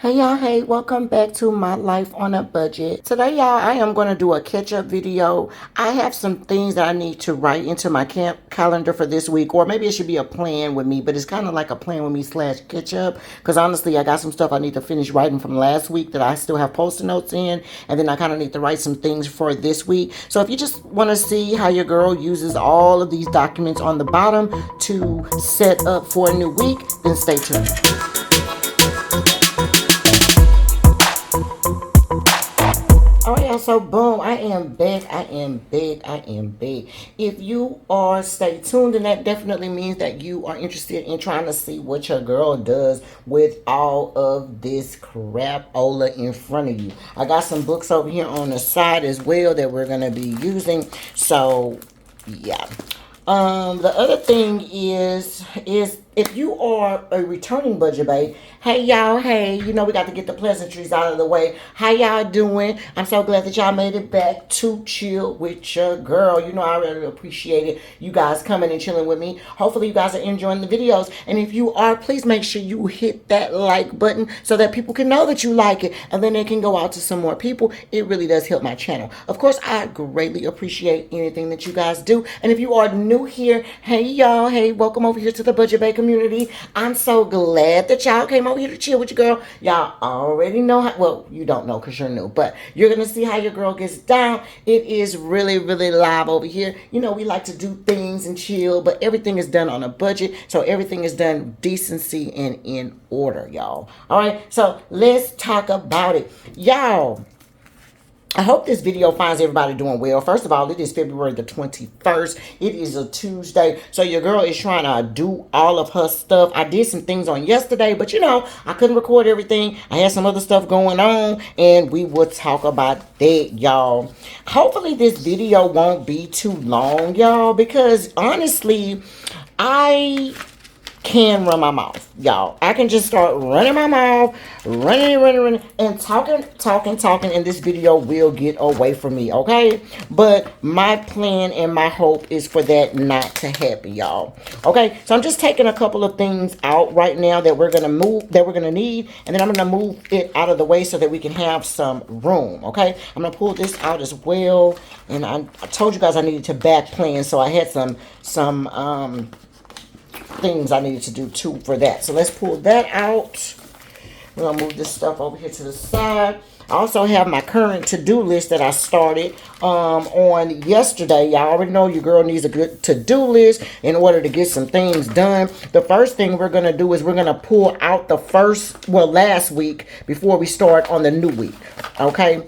Hey y'all, hey, welcome back to My Life on a Budget. Today y'all, I am going to do a catch-up video. I have some things that I need to write into my calendar for this week, or maybe it should be a plan with me, but it's kind of like a plan with me slash catch-up, because honestly I got some stuff I need to finish writing from last week that I still have post-it notes in, and then I kind of need to write some things for this week. So if you just want to see how your girl uses all of these documents on the bottom to set up for a new week, then stay tuned. Alright, y'all, so boom, I am back. If you are stay tuned, then that definitely means that you are interested in trying to see what your girl does with all of this crapola in front of you. I got some books over here on the side as well that we're going to be using. So, yeah. The other thing is if you are a returning budget babe, hey y'all, hey, you know we got to get the pleasantries out of the way. How y'all doing? I'm so glad that y'all made it back to chill with your girl. You know I really appreciate it. You guys coming and chilling with me. Hopefully you guys are enjoying the videos. And if you are, please make sure you hit that like button so that people can know that you like it. And then they can go out to some more people. It really does help my channel. Of course, I greatly appreciate anything that you guys do. And if you are new here, hey y'all, hey, welcome over here to the Budget Bae community. I'm so glad that y'all came over here to chill with your girl. Y'all already know how, well, you don't know because you're new, but you're gonna see how your girl gets down. It is really live over here. You know, we like to do things and chill, but everything is done on a budget, so everything is done decency and in order, y'all. All right, so let's talk about it, y'all. I hope this video finds everybody doing well. First of all, it is February the 21st. It is a Tuesday. So your girl is trying to do all of her stuff. I did some things on yesterday, but you know, I couldn't record everything. I had some other stuff going on, and we will talk about that, y'all. Hopefully this video won't be too long, y'all, because honestly, I can run my mouth, y'all. I can just start running my mouth, running, and talking, and this video will get away from me, okay? But my plan and my hope is for that not to happen, y'all. Okay, so I'm just taking a couple of things out right now that we're gonna move, that we're gonna need, and then I'm gonna move it out of the way so that we can have some room, okay? I'm gonna pull this out as well, and I told you guys I needed to back plan, so I had some things I needed to do too for that. So let's pull that out. We're gonna move this stuff over here to the side. I also have my current to-do list that I started on yesterday. Y'all already know your girl needs a good to-do list in order to get some things done. The first thing we're gonna do is we're gonna pull out the last week before we start on the new week. Okay.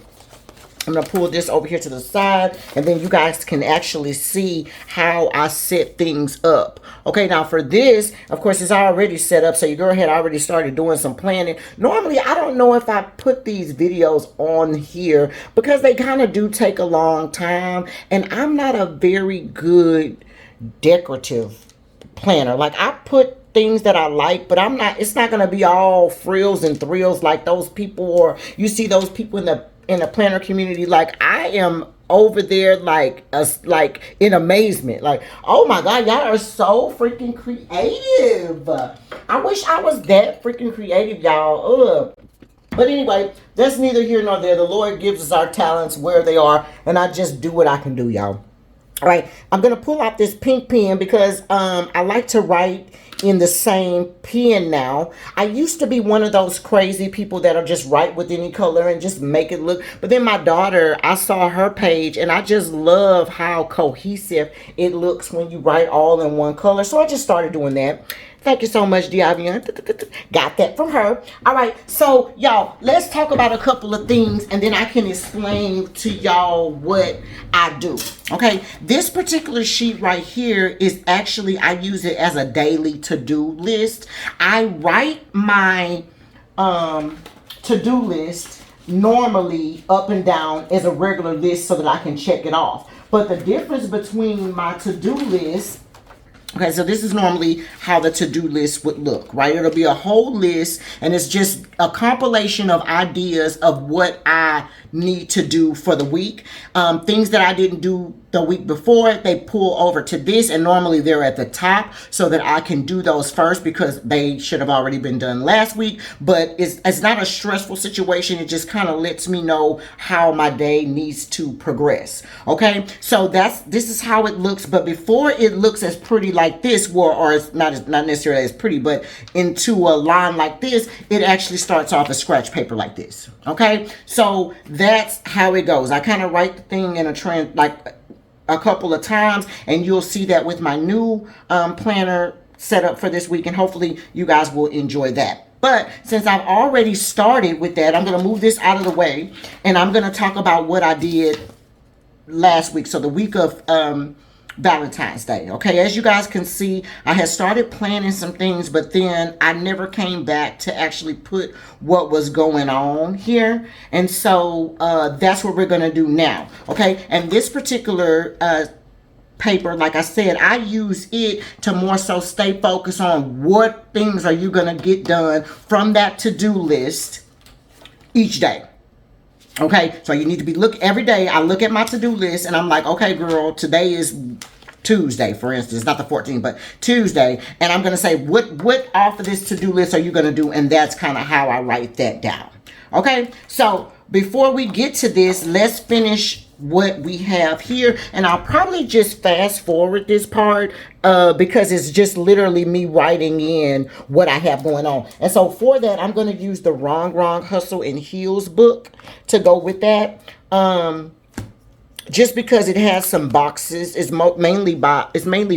I'm going to pull this over here to the side, and then you guys can actually see how I set things up. Okay, now for this, of course, it's already set up, so your girl had already started doing some planning. Normally, I don't know if I put these videos on here because they kind of do take a long time, and I'm not a very good decorative planner. Like, I put things that I like, but it's not going to be all frills and thrills like those people, or you see those people in the planner community. Like, I am over there like in amazement, like, oh my god, y'all are so freaking creative. I wish I was that freaking creative, y'all. But anyway, that's neither here nor there. The Lord gives us our talents where they are, and I just do what I can do, y'all. All right, I'm gonna pull out this pink pen because I like to write in the same pen now. I used to be one of those crazy people that'll just write with any color and just make it look. But then my daughter, I saw her page, and I just love how cohesive it looks when you write all in one color. So I just started doing that. Thank you so much, Diavian. Got that from her. All right, so y'all, let's talk about a couple of things, and then I can explain to y'all what I do. Okay, this particular sheet right here is actually, I use it as a daily to-do list. I write my to-do list normally up and down as a regular list so that I can check it off. But the difference between my to-do list Okay, so this is normally how the to-do list would look, right? It'll be a whole list, and it's just a compilation of ideas of what I need to do for the week. Things that I didn't do the week before, they pull over to this, and normally they're at the top so that I can do those first because they should have already been done last week. But it's not a stressful situation. It just kind of lets me know how my day needs to progress. Okay, so this is how it looks. But before it looks as pretty like this, or it's not necessarily as pretty, but into a line like this, it actually starts off as scratch paper like this. Okay, so that's how it goes. I kind of write the thing in a trend like a couple of times, and you'll see that with my new planner set up for this week, and hopefully you guys will enjoy that. But since I've already started with that, I'm going to move this out of the way, and I'm going to talk about what I did last week. So the week of Valentine's Day. Okay, as you guys can see, I had started planning some things, but then I never came back to actually put what was going on here. And so that's what we're going to do now. Okay, and this particular paper, like I said, I use it to more so stay focused on what things are you going to get done from that to-do list each day. Okay, so you need to be every day. I look at my to-do list and I'm like, okay, girl, today is Tuesday, for instance, not the 14th, but Tuesday, and I'm gonna say what off of this to-do list are you gonna do, and that's kind of how I write that down. Okay, so before we get to this, let's finish what we have here, and I'll probably just fast forward this part because it's just literally me writing in what I have going on. And so for that, I'm going to use the Wrong Hustle and Heels book to go with that. Just because it has some boxes, it's mainly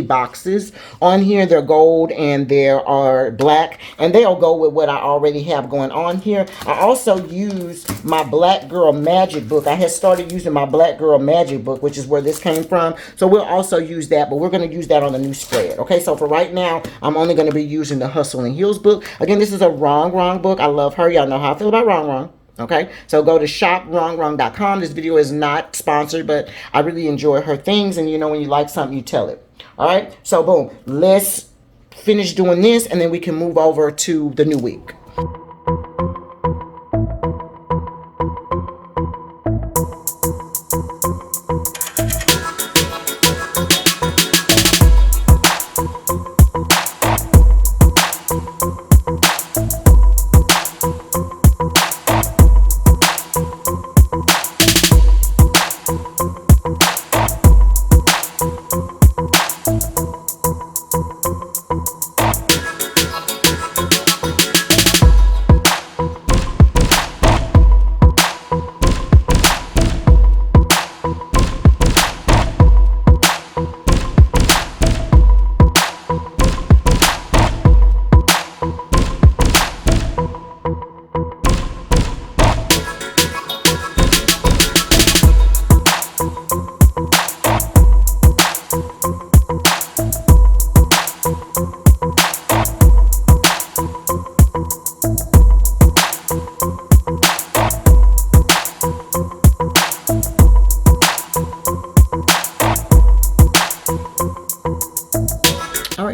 boxes on here. They're gold and there are black, and they'll go with what I already have going on here. I also use my Black Girl Magic book. I had started using my Black Girl Magic book, which is where this came from. So we'll also use that, but we're going to use that on the new spread. Okay, so for right now, I'm only going to be using the Hustle and Heels book. Again, this is a Wrong book. I love her. Y'all know how I feel about Wrong. Okay, so go to shopwrongwrong.com. This video is not sponsored, but I really enjoy her things, and you know, when you like something, you tell it. All right, so boom, let's finish doing this, and then we can move over to the new week.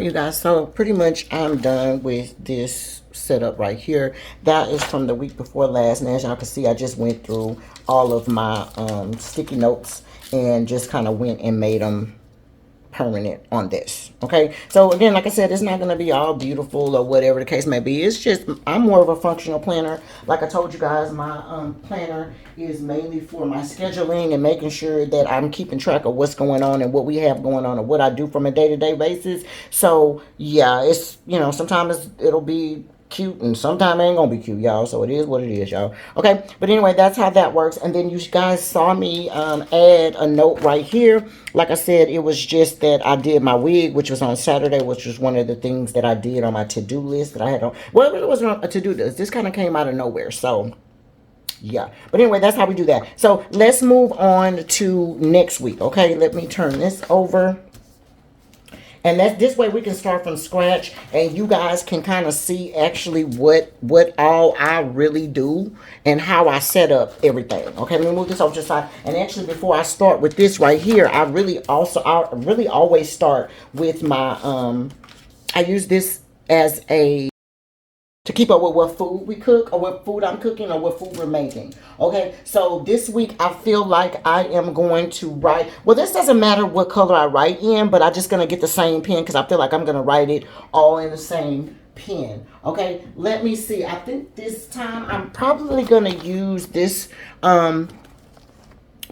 You guys, so pretty much I'm done with this setup right here. That is from the week before last, and as y'all can see, I just went through all of my sticky notes and just kind of went and made them permanent on this. Okay, so again, like I said, it's not going to be all beautiful or whatever the case may be. It's just I'm more of a functional planner. Like I told you guys, my planner is mainly for my scheduling and making sure that I'm keeping track of what's going on and what we have going on and what I do from a day-to-day basis. So yeah, it's, you know, sometimes it'll be cute and sometimes it ain't gonna be cute, y'all. So it is what it is, y'all. Okay, but anyway, that's how that works. And then you guys saw me add a note right here. Like I said, it was just that I did my wig, which was on Saturday, which was one of the things that I did on my to-do list that I had on. Well, it wasn't a to-do list. This kind of came out of nowhere. So yeah, but anyway, that's how we do that. So let's move on to next week. Okay, let me turn this over. And that's this way we can start from scratch, and you guys can kind of see actually what all I really do and how I set up everything. Okay, let me move this over to the side. And actually, before I start with this right here, I really always start with my I use this as a to keep up with what food we cook, or what food I'm cooking, or what food we're making. Okay, so this week I feel like I am going to write, well, this doesn't matter what color I write in, but I'm just going to get the same pen because I feel like I'm going to write it all in the same pen. Okay, let me see. I think this time I'm probably going to use this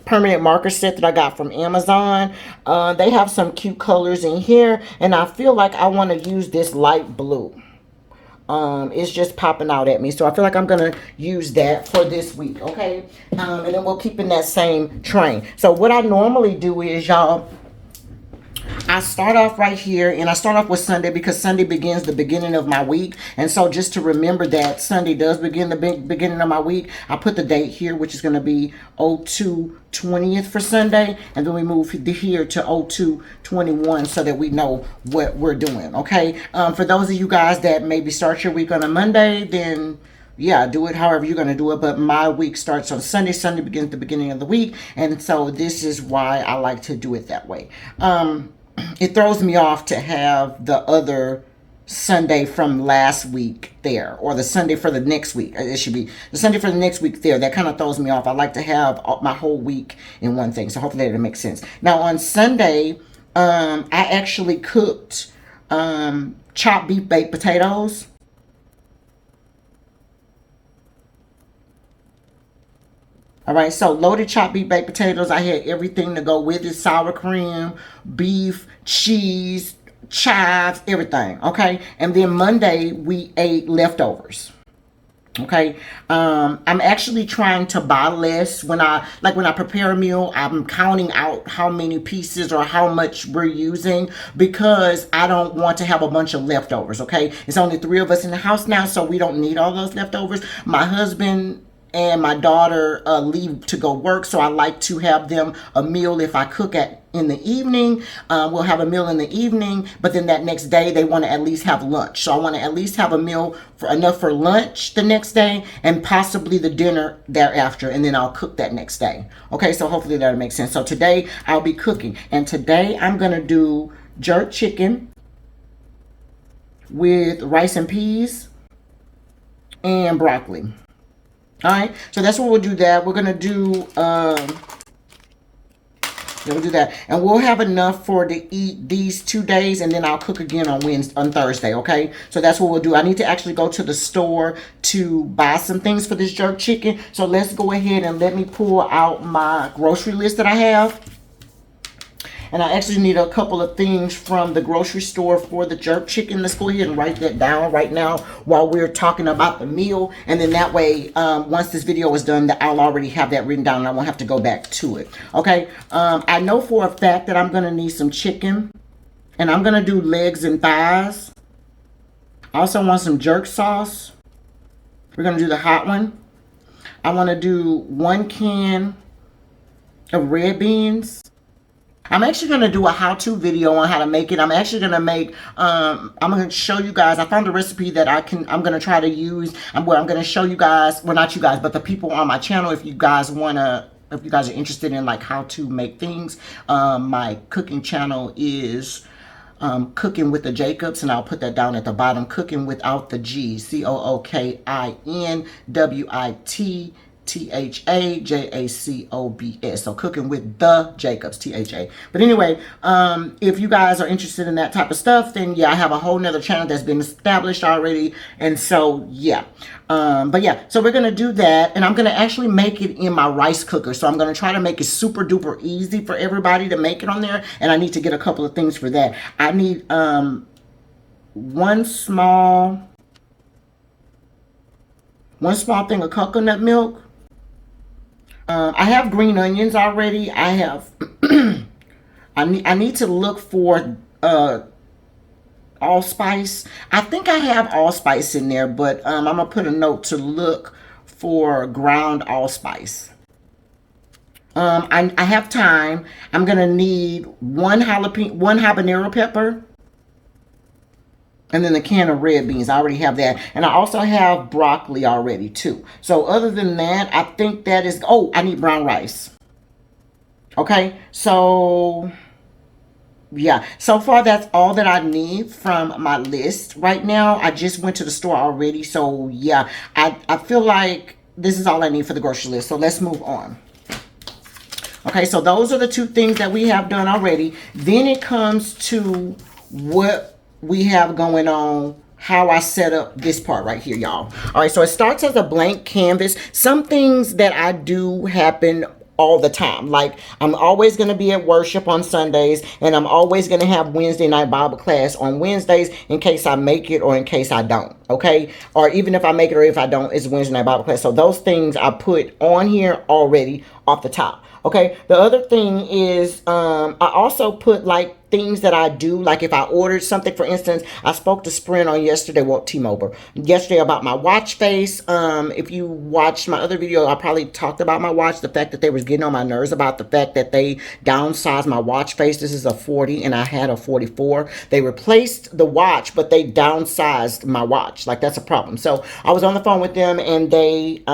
permanent marker set that I got from Amazon. They have some cute colors in here, and I feel like I want to use this light blue. It's just popping out at me, so I feel like I'm gonna use that for this week. Okay, and then we'll keep in that same train. So what I normally do is, y'all, I start off right here, and I start off with Sunday because Sunday begins the beginning of my week. And so just to remember that Sunday does begin the beginning of my week, I put the date here, which is going to be 02/20th for Sunday. And then we move here to 02/21 so that we know what we're doing. Okay. For those of you guys that maybe start your week on a Monday, then yeah, do it however you're going to do it. But my week starts on Sunday. Sunday begins the beginning of the week. And so this is why I like to do it that way. It throws me off to have the other Sunday from last week there, or the Sunday for the next week. It should be the Sunday for the next week there. That kind of throws me off. I like to have my whole week in one thing. So hopefully that makes sense. Now on Sunday, I actually cooked chopped beef baked potatoes. All right, so loaded chopped beef baked potatoes. I had everything to go with it: sour cream, beef, cheese, chives, everything. Okay, and then Monday we ate leftovers. Okay, I'm actually trying to buy less when I prepare a meal. I'm counting out how many pieces or how much we're using because I don't want to have a bunch of leftovers. Okay, it's only 3 of us in the house now, so we don't need all those leftovers. My husband and my daughter leave to go work, so I like to have them a meal if I cook in the evening. We'll have a meal in the evening, but then that next day they want to at least have lunch. So I want to at least have a meal enough for lunch the next day, and possibly the dinner thereafter, and then I'll cook that next day. Okay, so hopefully that'll make sense. So today I'll be cooking, and today I'm gonna do jerk chicken with rice and peas and broccoli. All right, so that's what we'll do. That we're gonna do. Yeah, we'll do that, and we'll have enough to eat these 2 days, and then I'll cook again on Thursday. Okay, so that's what we'll do. I need to actually go to the store to buy some things for this jerk chicken. So let's go ahead and let me pull out my grocery list that I have. And I actually need a couple of things from the grocery store for the jerk chicken. Let's go ahead and write that down right now while we're talking about the meal. And then that way, once this video is done, I'll already have that written down and I won't have to go back to it. Okay. I know for a fact that I'm going to need some chicken. And I'm going to do legs and thighs. I also want some jerk sauce. We're going to do the hot one. I want to do 1 can of red beans. I'm actually going to do a how-to video on how to make it. I'm actually going to make, I'm going to show you guys, I found a recipe that I'm going to try to use, where I'm going to show you guys, well, not you guys, but the people on my channel, if you guys are interested in like how to make things. My cooking channel is Cooking with the Jacobs, and I'll put that down at the bottom. Cooking without the G, COOKINWITTHAJACOBS. So Cooking with the Jacobs, THA. But anyway, if you guys are interested in that type of stuff, then yeah, I have a whole nother channel that's been established already. And so yeah, but yeah, so we're gonna do that, and I'm gonna actually make it in my rice cooker. So I'm gonna try to make it super duper easy for everybody to make it on there, and I need to get a couple of things for that. I need one small thing of coconut milk. I have green onions already. I have I need to look for allspice. I think I have allspice in there, but I'm gonna put a note to look for ground allspice. I have thyme. I'm gonna need one habanero pepper. And then the can of red beans, I already have that. And I also have broccoli already too. So other than that, I think that is, oh, I need brown rice. Okay, so yeah, so far that's all that I need from my list right now. I just went to the store already, so yeah, I feel like this is all I need for the grocery list. So let's move on. Okay, so those are the two things that we have done already. Then it comes to what we have going on, how I set up this part right here, y'all. All right, so it starts as a blank canvas. Some things that I do happen all the time. Like, I'm always going to be at worship on Sundays, and I'm always going to have Wednesday night Bible class on Wednesdays in case I make it or in case I don't, okay? Or even if I make it or if I don't, it's Wednesday night Bible class. So those things I put on here already off the top. Okay, the other thing is I also put like things that I do, like if I ordered something. For instance, I spoke to Sprint on yesterday, well, T-Mobile, yesterday about my watch face. If you watched my other video, I probably talked about my watch, the fact that they was getting on my nerves about the fact that they downsized my watch face. This is a 40 and I had a 44. They replaced the watch, but they downsized my watch. Like, that's a problem. So I was on the phone with them and they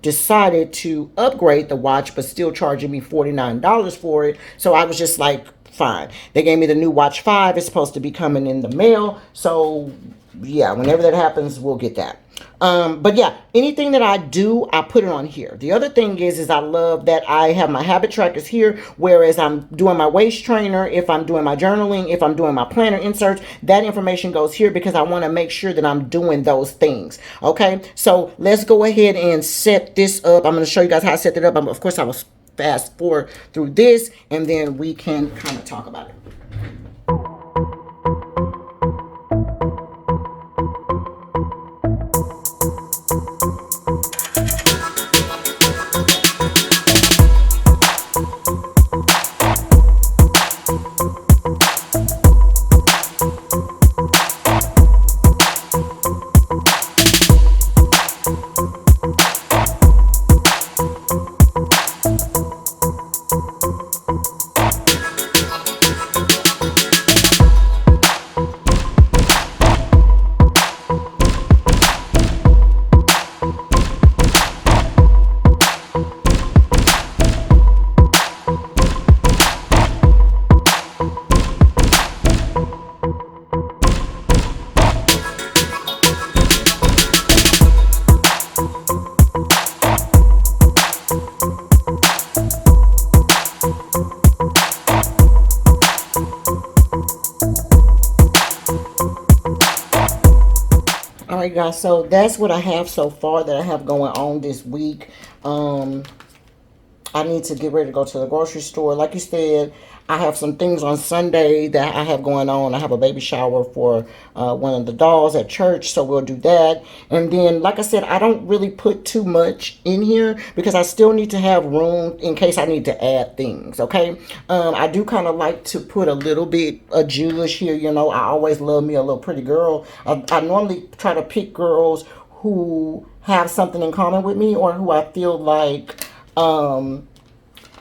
decided to upgrade the watch, but still charging me $49 for it. So I was just like, fine. They gave me the new watch 5. It's supposed to be coming in the mail. So yeah, whenever that happens, we'll get that. But yeah, anything that I do, I put it on here. The other thing is I love that I have my habit trackers here, whereas I'm doing my waist trainer, if I'm doing my journaling, if I'm doing my planner inserts, that information goes here because I want to make sure that I'm doing those things. Okay, so let's go ahead and set this up. I'm going to show you guys how I set it up. Of course, I will fast forward through this and then we can kind of talk about it. All right, guys, so that's what I have so far that I have going on this week. I need to get ready to go to the grocery store. Like you said, I have some things on Sunday that I have going on. I have a baby shower for one of the dolls at church, so we'll do that. And then, like I said, I don't really put too much in here because I still need to have room in case I need to add things, okay? I do kind of like to put a little bit of Jewish here, you know. I always love me a little pretty girl. I normally try to pick girls who have something in common with me or who I feel like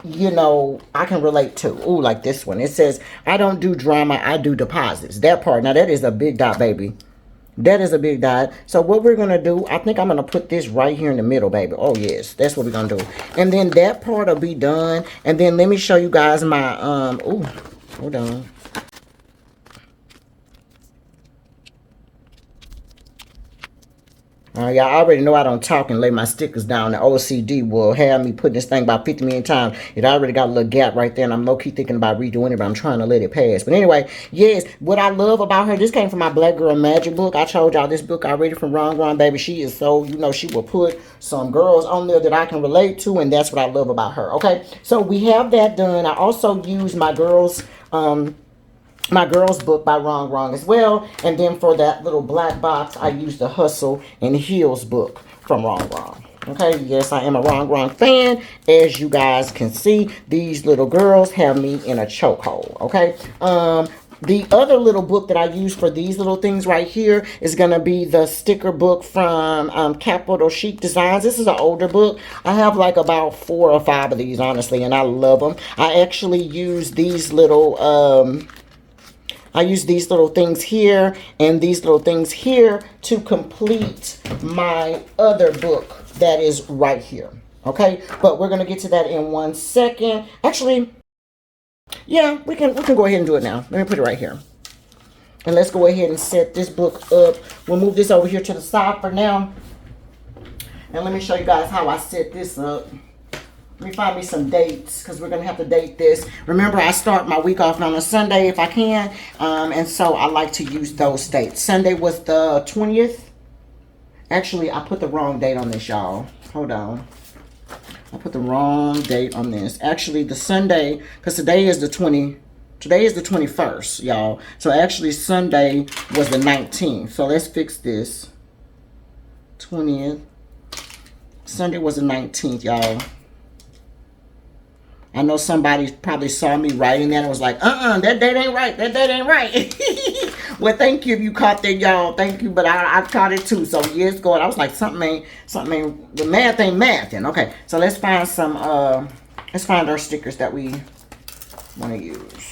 you know, I can relate to. Ooh, like this one. It says, I don't do drama, I do deposits. That part, now that is a big dot, baby. That is a big dot. So what we're going to do, I think I'm going to put this right here in the middle, baby. Oh, yes. That's what we're going to do. And then that part will be done. And then let me show you guys my, ooh, hold on. Y'all already know I don't talk and lay my stickers down. The OCD will have me putting this thing about 50 million times. It already got a little gap right there, and I'm low-key thinking about redoing it, but I'm trying to let it pass. But anyway, yes, what I love about her, this came from my Black Girl Magic book. I told y'all this book already from Wrong, baby. She is so, you know, she will put some girls on there that I can relate to, and that's what I love about her, okay? So we have that done. I also use my girls' book by Wrong as well. And then for that little black box, I use the Hustle and Heels book from Wrong. Okay, yes, I am a Wrong fan. As you guys can see, these little girls have me in a chokehold, okay? The other little book that I use for these little things right here is going to be the sticker book from Capital Chic Designs. This is an older book. I have like about 4 or 5 of these, honestly, and I love them. I actually use these little I use these little things here and these little things here to complete my other book that is right here. Okay, but we're gonna get to that in 1 second. Actually, yeah, we can go ahead and do it now. Let me put it right here. And let's go ahead and set this book up. We'll move this over here to the side for now. And let me show you guys how I set this up. Let me find me some dates because we're going to have to date this. Remember, I start my week off on a Sunday if I can. And so I like to use those dates. Sunday was the 20th. Actually, I put the wrong date on this, y'all. Hold on. I put the wrong date on this. Actually, the Sunday, because today is the 21st, y'all. So actually, Sunday was the 19th. So let's fix this. 20th. Sunday was the 19th, y'all. I know somebody probably saw me writing that and was like, that date ain't right. That date ain't right. Well, thank you if you caught that, y'all. Thank you, but I caught it too. So years ago, I was like, something ain't, the math ain't math. And okay, so let's find some, let's find our stickers that we want to use.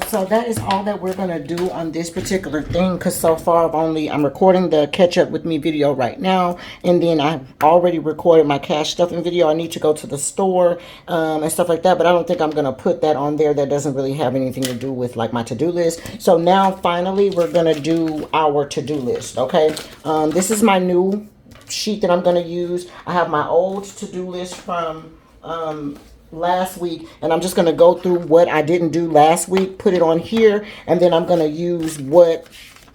So that is all that we're going to do on this particular thing, because so far I'm recording the catch up with me video right now, and then I've already recorded my cash stuffing video. I need to go to the store and stuff like that, but I don't think I'm going to put that on there. That doesn't really have anything to do with like my to-do list. So now finally we're going to do our to-do list. Okay, this is my new sheet that I'm going to use. I have my old to-do list from last week, and I'm just going to go through what I didn't do last week, put it on here, and then I'm going to use what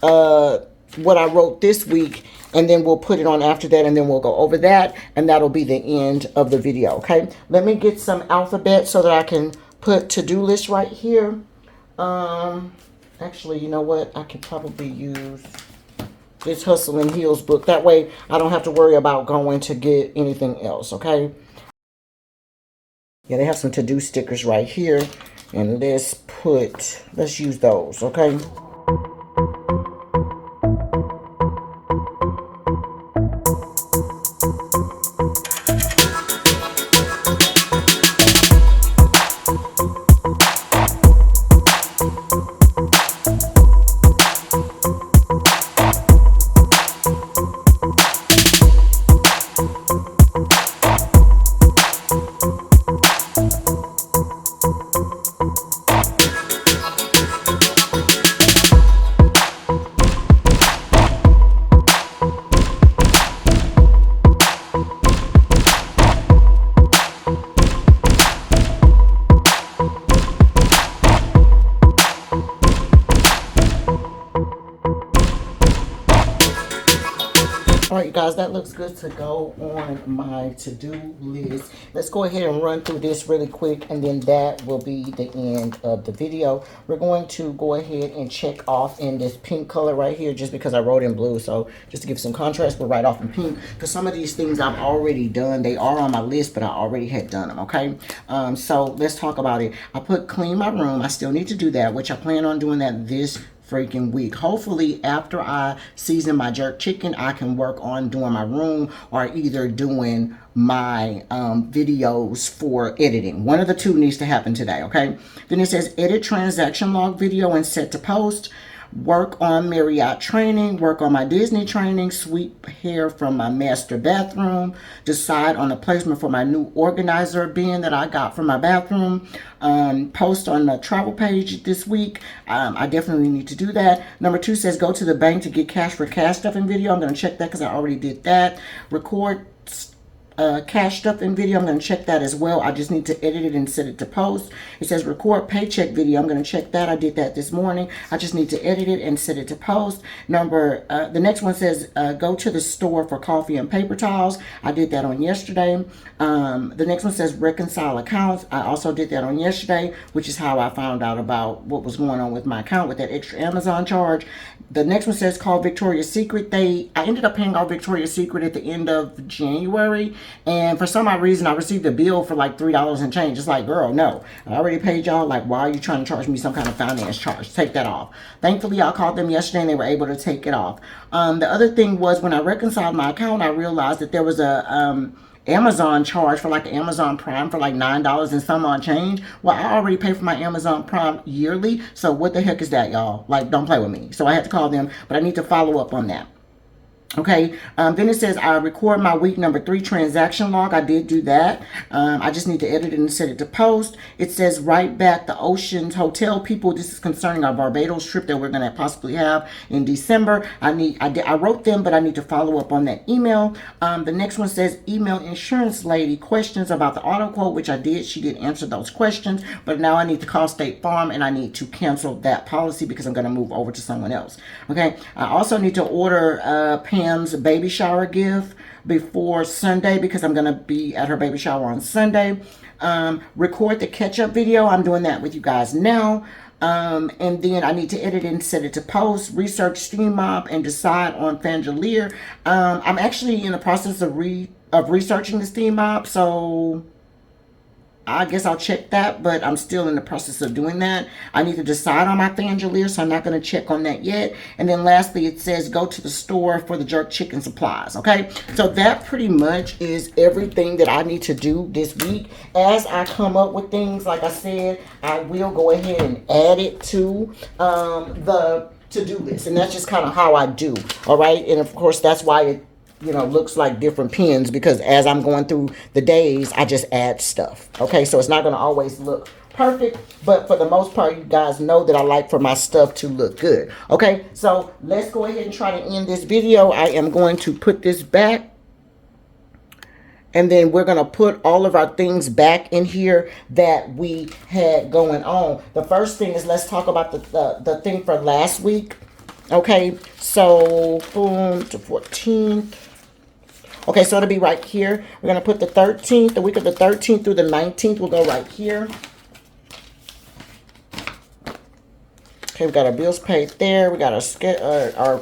I wrote this week, and then we'll put it on after that, and then we'll go over that, and that'll be the end of the video. Okay, let me get some alphabet so that I can put to-do list right here. Actually, you know what, I could probably use this Hustle and Heels book. That way I don't have to worry about going to get anything else. Okay, yeah, they have some to-do stickers right here, and let's use those. Okay, all right, you guys, that looks good to go on my to-do list. Let's go ahead and run through this really quick, and then that will be the end of the video. We're going to go ahead and check off in this pink color right here, just because I wrote in blue. So just to give some contrast, we'll write off in pink, because some of these things I've already done. They are on my list, but I already had done them. Okay, so let's talk about it. I put clean my room. I still need to do that, which I plan on doing that this freaking week. Hopefully after I season my jerk chicken, I can work on doing my room, or either doing my videos for editing. One of the two needs to happen today. Okay, then it says edit transaction log video and set to post. Work on Marriott training, work on my Disney training, sweep hair from my master bathroom, decide on a placement for my new organizer bin that I got from my bathroom, post on the travel page this week. I definitely need to do that. Number 2 says go to the bank to get cash for cash stuffing video. I'm going to check that because I already did that. Record cash stuffing video. I'm going to check that as well. I just need to edit it and set it to post. It says record paycheck video. I'm going to check that. I did that this morning. I just need to edit it and set it to post. The next one says go to the store for coffee and paper towels. I did that on yesterday. The next one says reconcile accounts. I also did that on yesterday, which is how I found out about what was going on with my account with that extra Amazon charge. The next one says call Victoria's Secret. I ended up paying off Victoria's Secret at the end of January, and for some odd reason I received a bill for like $3 and change. It's like, girl, no, I already paid y'all. Like, why are you trying to charge me some kind of finance charge? Take that off. Thankfully, I called them yesterday and they were able to take it off. The other thing was when I reconciled my account, I realized that there was a Amazon charge for like Amazon Prime for like $9 and some odd change. Well, I already pay for my Amazon Prime yearly, so what the heck is that, y'all? Like, don't play with me. So I had to call them, but I need to follow up on that. Okay, then it says I record my week number 3 transaction log. I did do that. I just need to edit it and set it to post. It says write back the Oceans Hotel people. This is concerning our Barbados trip that we're going to possibly have in December. I wrote them, but I need to follow up on that email. The next one says email insurance lady questions about the auto quote, which I did. She did answer those questions, but now I need to call State Farm and I need to cancel that policy because I'm going to move over to someone else. Okay, I also need to order Pam's baby shower gift before Sunday because I'm going to be at her baby shower on Sunday. Record the catch-up video. I'm doing that with you guys now. And then I need to edit and set it to post, research Steam Mob, and decide on Fangelier. I'm actually in the process of researching the Steam Mob, so I guess I'll check that, but I'm still in the process of doing that. I need to decide on my Fangelier, so I'm not going to check on that yet. And then lastly, it says go to the store for the jerk chicken supplies. Okay, so that pretty much is everything that I need to do this week. As I come up with things, like I said, I will go ahead and add it to the to-do list. And that's just kind of how I do. All right, and of course, that's why it looks like different pens, because as I'm going through the days, I just add stuff. Okay, so it's not going to always look perfect, but for the most part, you guys know that I like for my stuff to look good. Okay, so let's go ahead and try to end this video. I am going to put this back, and then we're going to put all of our things back in here that we had going on. The first thing is, let's talk about the thing for last week. Okay, so boom, to 14th. Okay, so it'll be right here. We're going to put the 13th, the week of the 13th through the 19th. We'll go right here. Okay, we got our bills paid there. We got our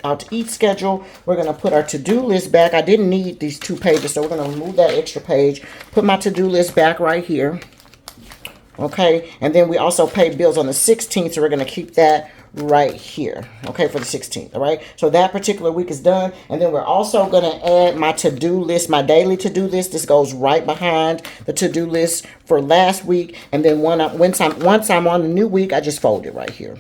out to eat schedule. We're going to put our to-do list back. I didn't need these 2 pages, so we're going to remove that extra page. Put my to-do list back right here. Okay, and then we also paid bills on the 16th, so we're going to keep that right here, okay, for the 16th. All right, so that particular week is done, and then we're also going to add my to-do list, my daily to-do list. This goes right behind the to-do list for last week, and then once I'm on the new week, I just fold it right here.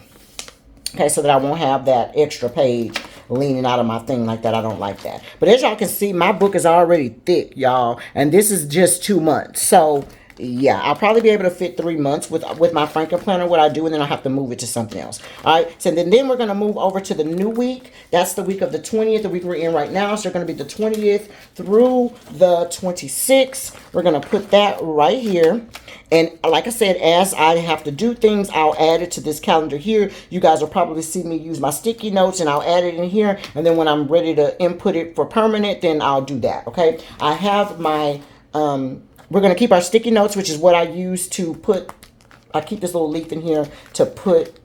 Okay, so that I won't have that extra page leaning out of my thing like that. I don't like that. But as y'all can see, my book is already thick, y'all, and this is just 2 months. So yeah, I'll probably be able to fit 3 months with my Franken planner, what I do, and then I'll have to move it to something else. All right, so then we're going to move over to the new week. That's the week of the 20th, the week we're in right now. So it's going to be the 20th through the 26th. We're going to put that right here. And like I said, as I have to do things, I'll add it to this calendar here. You guys will probably see me use my sticky notes, and I'll add it in here. And then when I'm ready to input it for permanent, then I'll do that, okay? I have my... we're going to keep our sticky notes, which is what I use to put, I keep this little leaf in here to put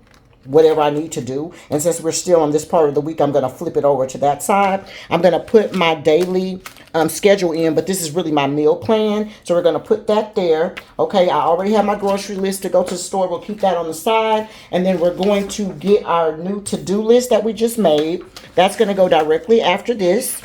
whatever I need to do. And since we're still on this part of the week, I'm going to flip it over to that side. I'm going to put my daily schedule in, but this is really my meal plan. So we're going to put that there. Okay, I already have my grocery list to go to the store. We'll keep that on the side. And then we're going to get our new to-do list that we just made. That's going to go directly after this.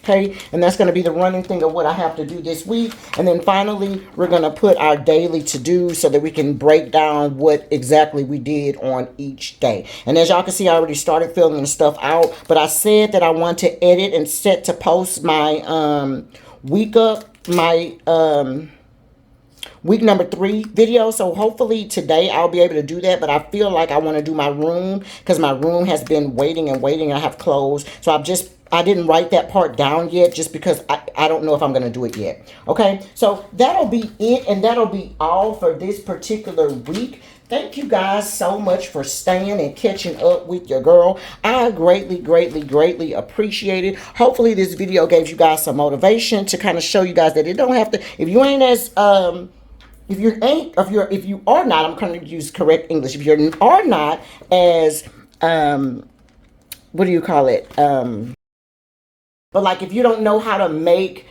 Okay, and that's going to be the running thing of what I have to do this week. And then finally, we're going to put our daily to-do so that we can break down what exactly we did on each day. And as y'all can see, I already started filling the stuff out. But I said that I want to edit and set to post my week number 3 video. So hopefully today I'll be able to do that, but I feel like I want to do my room because my room has been waiting and waiting. I have closed, so I didn't write that part down yet just because I don't know if I'm going to do it yet. Okay, so that'll be it, and that'll be all for this particular week. Thank you guys so much for staying and catching up with your girl. I greatly, greatly, greatly appreciate it. Hopefully this video gave you guys some motivation to kind of show you guys that it don't have to, if you ain't as, if you are not, I'm going to use correct English. If you are not as, what do you call it? But like if you don't know how to make,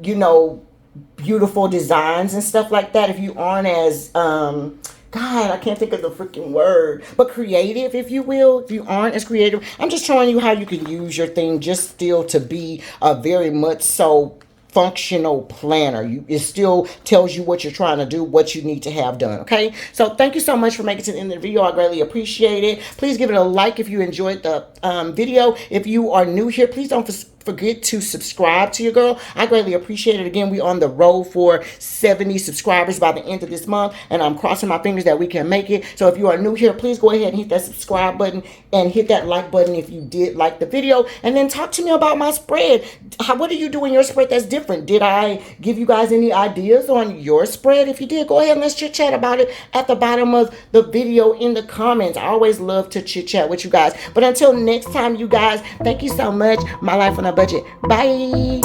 you know, beautiful designs and stuff like that, if you aren't as, God, I can't think of the freaking word, but creative, if you will, if you aren't as creative, I'm just showing you how you can use your thing just still to be a very much so functional planner. It still tells you what you're trying to do, what you need to have done. Okay, so thank you so much for making it to the end of the video. I greatly appreciate it. Please give it a like if you enjoyed the video. If you are new here, please don't forget to subscribe to your girl. I greatly appreciate it. Again, we on the road for 70 subscribers by the end of this month, and I'm crossing my fingers that we can make it. So if you are new here, please go ahead and hit that subscribe button and hit that like button if you did like the video, and then talk to me about my spread. What do you do in your spread that's different? Did I give you guys any ideas on your spread? If you did, go ahead and let's chit chat about it at the bottom of the video in the comments. I always love to chit chat with you guys. But until next time, you guys, thank you so much. My life on a budget. Bye.